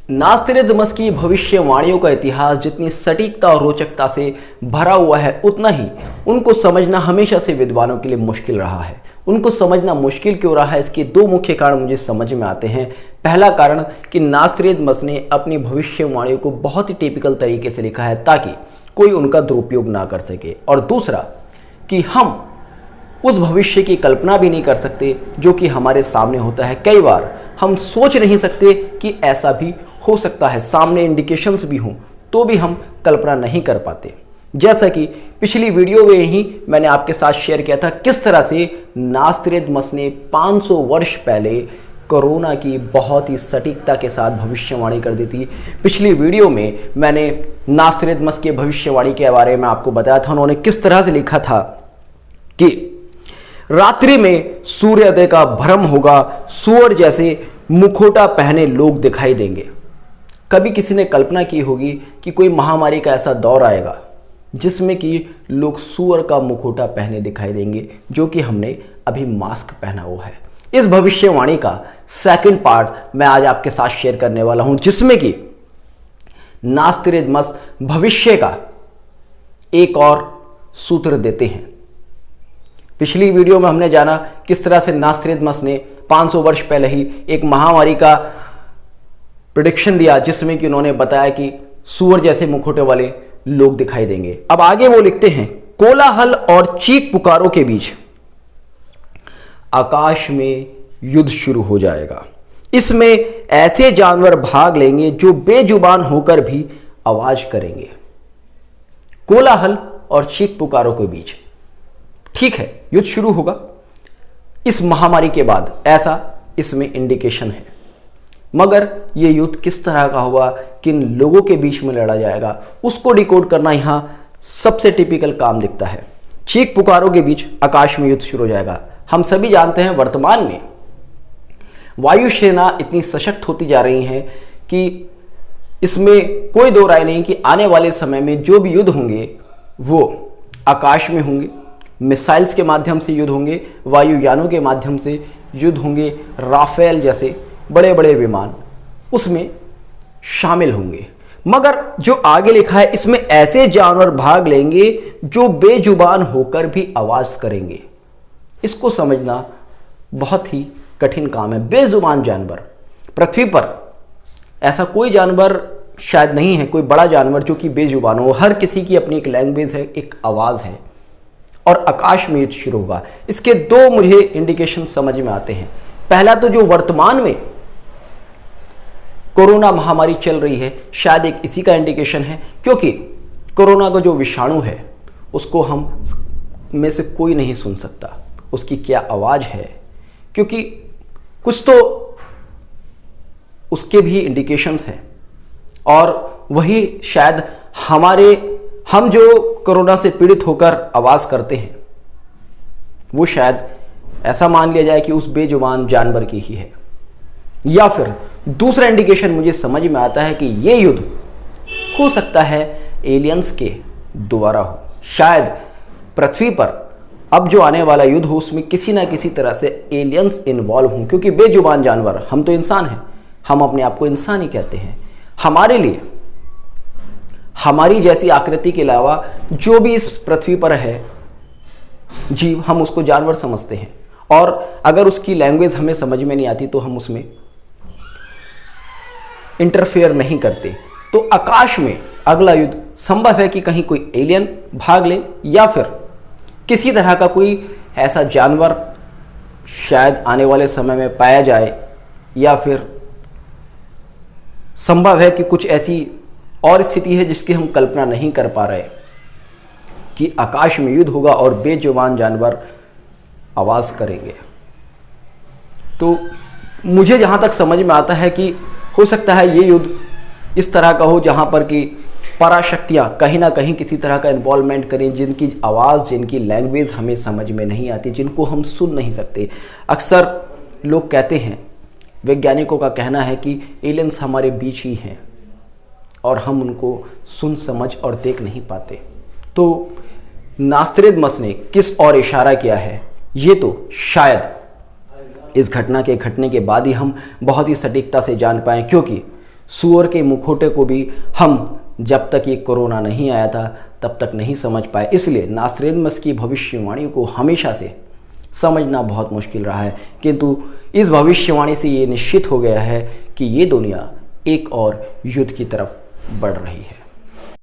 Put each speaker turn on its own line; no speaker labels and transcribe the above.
Nostradamus की भविष्यवाणियों का इतिहास जितनी सटीकता और रोचकता से भरा हुआ है, उतना ही उनको समझना हमेशा से विद्वानों के लिए मुश्किल रहा है। उनको समझना मुश्किल क्यों रहा है, इसके दो मुख्य कारण मुझे समझ में आते हैं। पहला कारण कि नास्त्रेदमस ने अपनी भविष्यवाणियों को बहुत ही टिपिकल तरीके से लिखा है ताकि कोई उनका दुरुपयोग ना कर सके, और दूसरा कि हम उस भविष्य की कल्पना भी नहीं कर सकते जो कि हमारे सामने होता है। कई बार हम सोच नहीं सकते कि ऐसा भी हो सकता है, सामने इंडिकेशंस भी हों तो भी हम कल्पना नहीं कर पाते। जैसा कि पिछली वीडियो में ही मैंने आपके साथ शेयर किया था किस तरह से नास्त्रेदमस ने 500 वर्ष पहले कोरोना की बहुत ही सटीकता के साथ भविष्यवाणी कर दी थी। पिछली वीडियो में मैंने नास्त्रेदमस के भविष्यवाणी के बारे में आपको बताया था। उन्होंने किस तरह से लिखा था कि रात्रि में सूर्योदय का भ्रम होगा, सूअर जैसे मुखौटा पहने लोग दिखाई देंगे। कभी किसी ने कल्पना की होगी कि कोई महामारी का ऐसा दौर आएगा जिसमें कि लोग सूअर का मुखौटा पहने दिखाई देंगे, जो कि हमने अभी मास्क पहना हुआ है। इस भविष्यवाणी का सेकंड पार्ट मैं आज आपके साथ शेयर करने वाला हूं, जिसमें कि नास्त्रेदमस भविष्य का एक और सूत्र देते हैं। पिछली वीडियो में हमने जाना किस तरह से नास्त्रेदमस ने 500 वर्ष पहले ही एक महामारी का प्रेडिक्शन दिया, जिसमें कि उन्होंने बताया कि सूअर जैसे मुखौटे वाले लोग दिखाई देंगे। अब आगे वो लिखते हैं, कोलाहल और चीख पुकारों के बीच आकाश में युद्ध शुरू हो जाएगा। इसमें ऐसे जानवर भाग लेंगे जो बेजुबान होकर भी आवाज करेंगे। कोलाहल और चीख पुकारों के बीच, ठीक है, युद्ध शुरू होगा इस महामारी के बाद, ऐसा इसमें इंडिकेशन है। मगर यह युद्ध किस तरह का होगा, किन लोगों के बीच में लड़ा जाएगा, उसको डिकोड करना यहां सबसे टिपिकल काम दिखता है। चीख पुकारों के बीच आकाश में युद्ध शुरू हो जाएगा। हम सभी जानते हैं वर्तमान में वायुसेना इतनी सशक्त होती जा रही है कि इसमें कोई दो राय नहीं कि आने वाले समय में जो भी युद्ध होंगे वो आकाश में होंगे, मिसाइल्स के माध्यम से युद्ध होंगे, वायुयानों के माध्यम से युद्ध होंगे, राफेल जैसे बड़े बड़े विमान उसमें शामिल होंगे। मगर जो आगे लिखा है, इसमें ऐसे जानवर भाग लेंगे जो बेजुबान होकर भी आवाज करेंगे। इसको समझना बहुत ही कठिन काम है। बेजुबान जानवर, पृथ्वी पर ऐसा कोई जानवर शायद नहीं है, कोई बड़ा जानवर जो कि बेजुबान हो। हर किसी की अपनी एक लैंग्वेज है, एक आवाज है, और आकाश में युद्ध शुरू होगा। इसके दो मुझे इंडिकेशन समझ में आते हैं। पहला तो जो वर्तमान में कोरोना महामारी चल रही है, शायद एक इसी का इंडिकेशन है, क्योंकि कोरोना का जो विषाणु है उसको हम में से कोई नहीं सुन सकता, उसकी क्या आवाज है, क्योंकि कुछ तो उसके भी इंडिकेशंस हैं। और वही शायद हम जो कोरोना से पीड़ित होकर आवाज करते हैं वो शायद ऐसा मान लिया जाए कि उस बेजुबान जानवर की ही है। या फिर दूसरा इंडिकेशन मुझे समझ में आता है कि ये युद्ध हो सकता है एलियंस के द्वारा हो। शायद पृथ्वी पर अब जो आने वाला युद्ध हो उसमें किसी ना किसी तरह से एलियंस इन्वॉल्व हों, क्योंकि बेजुबान जानवर, हम तो इंसान हैं, हम अपने आप को इंसान ही कहते हैं। हमारे लिए हमारी जैसी आकृति के अलावा जो भी इस पृथ्वी पर है जीव, हम उसको जानवर समझते हैं, और अगर उसकी लैंग्वेज हमें समझ में नहीं आती तो हम उसमें इंटरफेयर नहीं करते। तो आकाश में अगला युद्ध संभव है कि कहीं कोई एलियन भाग ले, या फिर किसी तरह का कोई ऐसा जानवर शायद आने वाले समय में पाया जाए, या फिर संभव है कि कुछ ऐसी और स्थिति है जिसकी हम कल्पना नहीं कर पा रहे कि आकाश में युद्ध होगा और बेजुबान जानवर आवाज करेंगे। तो मुझे जहां तक समझ में आता है कि हो सकता है ये युद्ध इस तरह का हो जहां पर कि पराशक्तियां कहीं ना कहीं किसी तरह का इन्वॉल्वमेंट करें, जिनकी आवाज़, जिनकी लैंग्वेज हमें समझ में नहीं आती, जिनको हम सुन नहीं सकते। अक्सर लोग कहते हैं, वैज्ञानिकों का कहना है कि एलियंस हमारे बीच ही हैं और हम उनको सुन, समझ और देख नहीं पाते। तो नास्त्रेदमस ने किस और इशारा किया है, ये तो शायद इस घटना के घटने के बाद ही हम बहुत ही सटीकता से जान पाएं, क्योंकि सूअर के मुखौटे को भी हम जब तक ये कोरोना नहीं आया था तब तक नहीं समझ पाए। इसलिए नास्ट्रेडमस की भविष्यवाणी को हमेशा से समझना बहुत मुश्किल रहा है, किंतु इस भविष्यवाणी से ये निश्चित हो गया है कि ये दुनिया एक और युद्ध की तरफ बढ़ रही है।